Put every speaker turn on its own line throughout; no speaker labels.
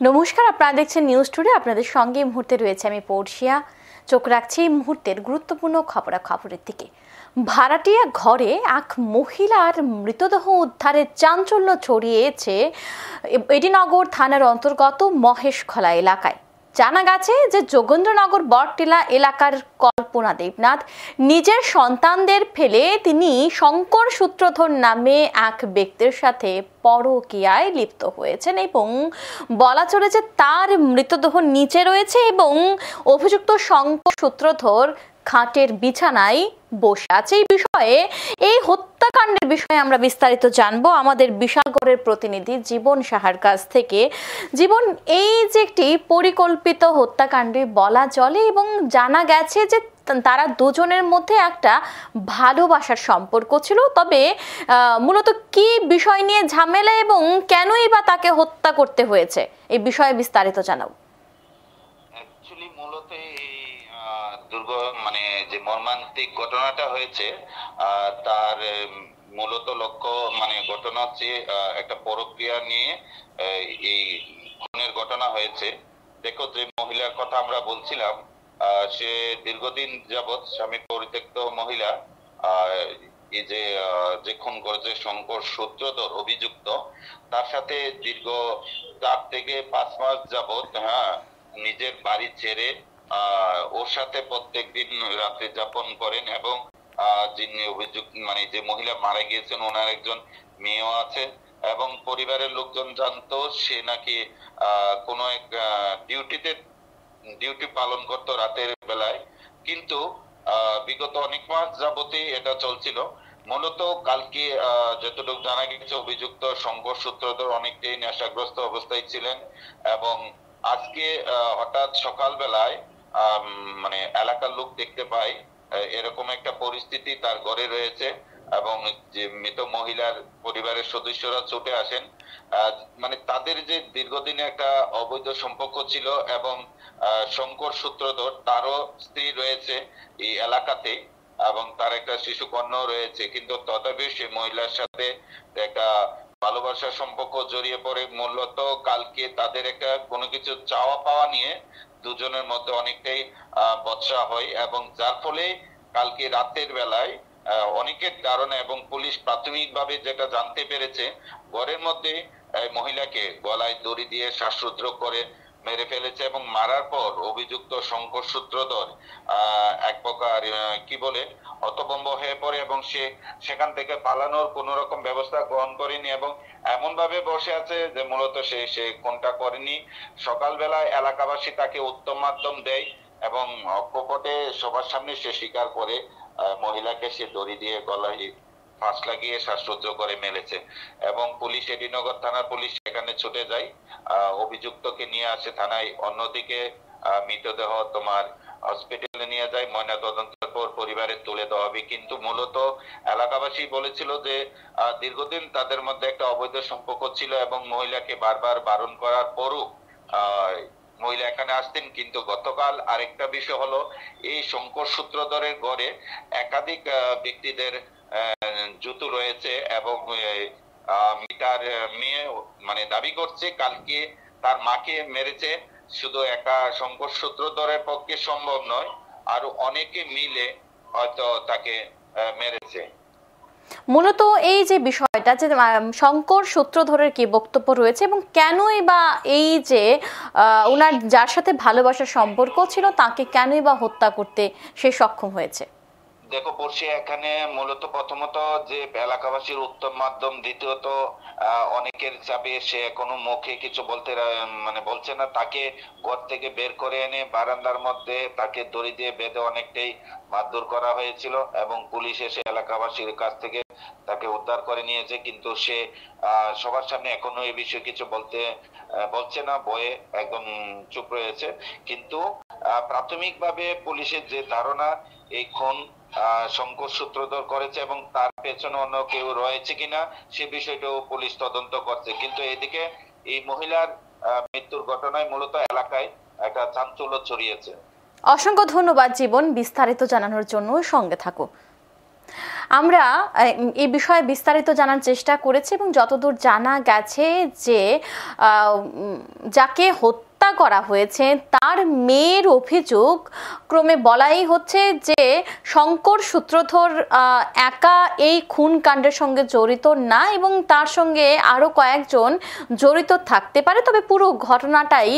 নমস্কার, আপনারা দেখছেন নিউজ টুডে। আপনাদের সঙ্গে এই মুহূর্তে রয়েছে আমি পড়শিয়া। চোখ রাখছি এই মুহূর্তের গুরুত্বপূর্ণ খবরের দিকে। ভাড়াটিয়া ঘরে এক মহিলার মৃতদেহ উদ্ধারের চাঞ্চল্য ছড়িয়েছে এডিনগর থানার অন্তর্গত মহেশখলা এলাকায়। জানা গেছে যে যোগেন্দ্রনগর বটটিলা এলাকার কল্পনা দেবনাথ নিজের সন্তানদের ফেলে তিনি শঙ্কর সূত্রধর নামে এক ব্যক্তির সাথে পরকীয়ায় লিপ্ত হয়েছেন এবং বলা চলেছে তার মৃতদেহ নিচে রয়েছে এবং অভিযুক্ত শঙ্কর সূত্রধর খাটের বিছানায় বসে আছে। এই বিষয়ে, এই হত্যাকাণ্ডের বিষয়ে আমরা বিস্তারিত জানবো আমাদের বিশালগড়ের প্রতিনিধি জীবন সাহার কাছ থেকে। জীবন, এই যে একটি পরিকল্পিত হত্যাকাণ্ডে বলা চলে এবং জানা গেছে যে তারা দুজনের মধ্যে একটা ভালোবাসার সম্পর্ক ছিল, তবে মূলত কি বিষয় নিয়ে ঝামেলা এবং কেনই বা তাকে হত্যা করতে হয়েছে, এই বিষয়ে বিস্তারিত জানাও।
অ্যাকচুয়ালি মূলত যে মর্মান্তিক ঘটনাটা হয়েছে তার মূলত লক্ষ্য ঘটনা হচ্ছে একটা পরক্রিয়া নিয়ে এই খুনের ঘটনা হয়েছে। দেখো, যে মহিলার কথা আমরা বলছিলাম, সে দীর্ঘদিন যাবৎ স্বামী পরিত্যক্ত মহিলা। এই যে খুন করেছে শঙ্কর সূত্রধর অভিযুক্ত, তার সাথে দীর্ঘ 4 থেকে 5 মাস যাবৎ নিজের বাড়ি ছেড়ে ওর সাথে প্রত্যেকদিন রাত্রি যাপন করেন এবং যিনি অভিযুক্ত যে মহিলা মারা গিয়েছেন ওনার একজন মেয়েও আছে এবং পরিবারের লোকজন জানতো সে নাকি কোনো এক ডিউটি পালন করতো রাতের বেলায়। কিন্তু বিগত অনেক মাস যাবতই এটা চলছিল। মূলত কালকে যতটুকু জানা গেছে অভিযুক্ত শঙ্কর সূত্রধর অনেকটাই নেশাগ্রস্ত অবস্থায় ছিলেন এবং আজকে হঠাৎ সকালবেলায় এলাকার লোক দেখতে পায় এরকম একটা পরিস্থিতি তার ঘরে রয়েছে এবং যে মৃত মহিলার পরিবারের সদস্যরা ছুটে আসেন। তাদের যে দীর্ঘদিনে একটা অবৈধ সম্পর্ক ছিল এবং শঙ্কর সূত্রধর তারও স্ত্রী রয়েছে এই এলাকাতে এবং তার একটা শিশু কন্যা রয়েছে, কিন্তু তথাপি সে মহিলার সাথে একটা ভালোবাসার সম্পর্ক জড়িয়ে পড়ে। মূলত কালকে তাদের একটা কোনো কিছু চাওয়া পাওয়া নিয়ে দুজনের মধ্যে অনেকটাই বচসা হয় এবং যার ফলে কালকে রাতের বেলায় অনেকের ধারণা এবং পুলিশ প্রাথমিকভাবে যেটা জানতে পেরেছে, ঘরের মধ্যে মহিলাকে গলায় দড়ি দিয়ে শ্বাসরুদ্ধ করে মেরে ফেলেছে এবং মারার পর অভিযুক্ত শঙ্কর সূত্রধর এক প্রকার হতভম্ব হয়ে পড়ে এবং সে সেখান থেকে পালানোর কোন রকম ব্যবস্থা গ্রহণ করেনি এবং এমন ভাবে বসে আছে যে মূলত সে কোনটা করেনি। সকালবেলায় এলাকাবাসী তাকে উত্তম মাধ্যম দেয় এবং অকপটে সবার সামনে সে স্বীকার করে মহিলাকে সে দড়ি দিয়ে গলায় ফাঁস লাগিয়ে শ্বাসরুদ্ধ করে মেরেছে এবং পুলিশ, এডিনগর থানার পুলিশ সেখানে ছুটে যায়, অভিযুক্তকে নিয়ে আসে থানায়। অন্যদিকে মৃতদেহ হসপিটালে নিয়ে যায়, ময়নাতদন্তের পর পরিবারে তুলে দেওয়া হবে। কিন্তু মূলত এলাকাবাসী বলেছিল যে দীর্ঘদিন তাদের মধ্যে একটা অবৈধ সম্পর্ক ছিল এবং মহিলাকে বারবার বারণ করার পরও মহিলা এখানে আসতেন। কিন্তু গতকাল আরেকটা বিষয় হলো, এই শঙ্কর সূত্রধরের ঘরে একাধিক ব্যক্তিদের জুতো রয়েছে এবং তার মেয়ে দাবি করছে কালকে তার মাকে মেরেছে। শুধু একা শঙ্কর সূত্রধরের পক্ষে সম্ভব নয়, আরো অনেকে মিলে হয়তো তাকে মেরেছে।
মূলত এই যে বিষয়টা, যে শঙ্কর সূত্রধরের কি বক্তব্য রয়েছে এবং কেনই বা এই যে ওনার যার সাথে ভালোবাসার সম্পর্ক ছিল তাকে কেনই বা হত্যা করতে সে সক্ষম হয়েছে?
দেখো পড়শি, এখানে মূলত প্রথমত যে এলাকাবাসীর উত্তম মাধ্যম, দ্বিতীয়ত অনেকের চাপে সে কোনো মুখে কিছু বলছে না। তাকে ঘর থেকে বের করে এনে বারান্দার মধ্যে তাকে দড়ি দিয়ে বেঁধে অনেকটাই মারধর করা হয়েছিল এবং পুলিশ এসে এলাকাবাসীর কাছ থেকে তাকে উদ্ধার করে নিয়েছে। কিন্তু সে সবার সামনে এখনো এই বিষয়ে কিছু বলছে না, ভয়ে একদম চুপ রয়েছে। কিন্তু প্রাথমিকভাবে পুলিশের যে ধারণা এই খুন শঙ্কর সূত্রধর করেছে এবং তার পেছনে অন্য কেউ রয়েছে কিনা সে বিষয়টাও পুলিশ তদন্ত করছে। কিন্তু এদিকে এই মহিলার মৃত্যুর ঘটনায় মূলত এলাকায় একটা চাঞ্চল্য ছড়িয়েছে।
অসংখ্য ধন্যবাদ জীবন, বিস্তারিত জানানোর জন্য সঙ্গে থাকো। আমরা এই বিষয়ে বিস্তারিত জানার চেষ্টা করেছি এবং যতদূর জানা গেছে যে যাকে হত্যা করা হয়েছে তার মেয়ের অভিযোগ ক্রমে বলাই হচ্ছে যে শঙ্কর সূত্রধর একা এই খুন কাণ্ডের সঙ্গে জড়িত না এবং তার সঙ্গে আরো কয়েকজন জড়িত থাকতে পারে। তবে পুরো ঘটনাটাই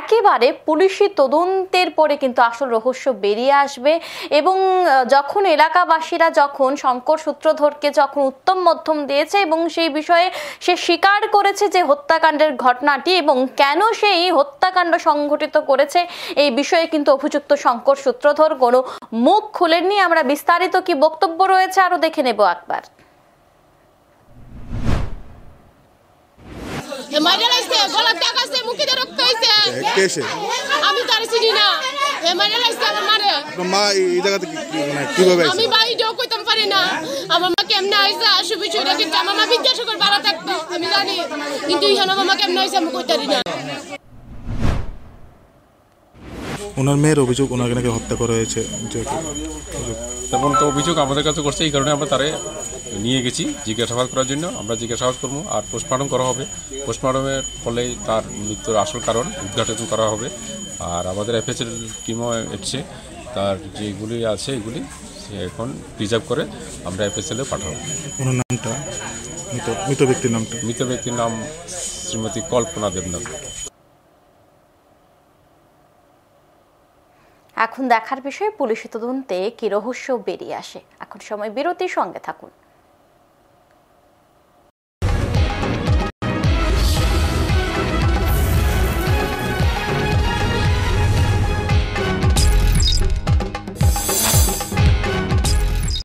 একেবারে পুলিশি তদন্তের পরে কিন্তু আসল রহস্য বেরিয়ে আসবে এবং যখন এলাকাবাসীরা যখন শঙ্কর সূত্রধরকে যখন উত্তম মধ্যম দিয়েছে এবং সেই বিষয়ে সে স্বীকার করেছে যে হত্যাকাণ্ডের ঘটনাটি এবং কেন সেই হত্যাকাণ্ড সংঘটিত করেছে এই বিষয়ে কিন্তু অভিযুক্ত শঙ্কর সূত্রধর কোনো মুখ খুলেননি। আমরা বিস্তারিত কি বক্তব্য রয়েছে আরো দেখে নেব একবার।
আমি তার চিনি না, মা এই জায়গাতে কিভাবে আমি বাড়িটাও কইতাম পারি না। আমার মা কেমনে আইসা আসবে চুরা, কিন্তু আমার মা বিদ্যাসাগর বাড়া থাকতো আমি জানি, কিন্তু ইহানো মামা কেমনে আইসা আমি কইতে পারি না।
ওনার মেয়ের অভিযোগ ওনাকে নাকি হত্যা করা হয়েছে,
তেমন তো অভিযোগ আমাদের কাছে করছে, এই কারণে আমরা তারে নিয়ে গেছি জিজ্ঞাসাবাদ করার জন্য। আমরা জিজ্ঞাসাবাদ করবো আর পোস্টমর্টম করা হবে। পোস্টমর্টমের ফলে তার মৃত্যুর আসল কারণ উদ্ঘাটন করা হবে। আর আমাদের এফএসএল টিমও এসছে, তার যেগুলি আছে এগুলি এখন প্রিজার্ভ করে আমরা এফএসএলে পাঠাবো।
ওনার নামটা, মৃত ব্যক্তির নামটা?
মৃত ব্যক্তির নাম শ্রীমতী কল্পনা দেবনাথ।
এখন দেখার বিষয় পুলিশি তদন্তে কি রহস্য বেরিয়ে আসে। এখন সময় বিরতির, সঙ্গে থাকুন।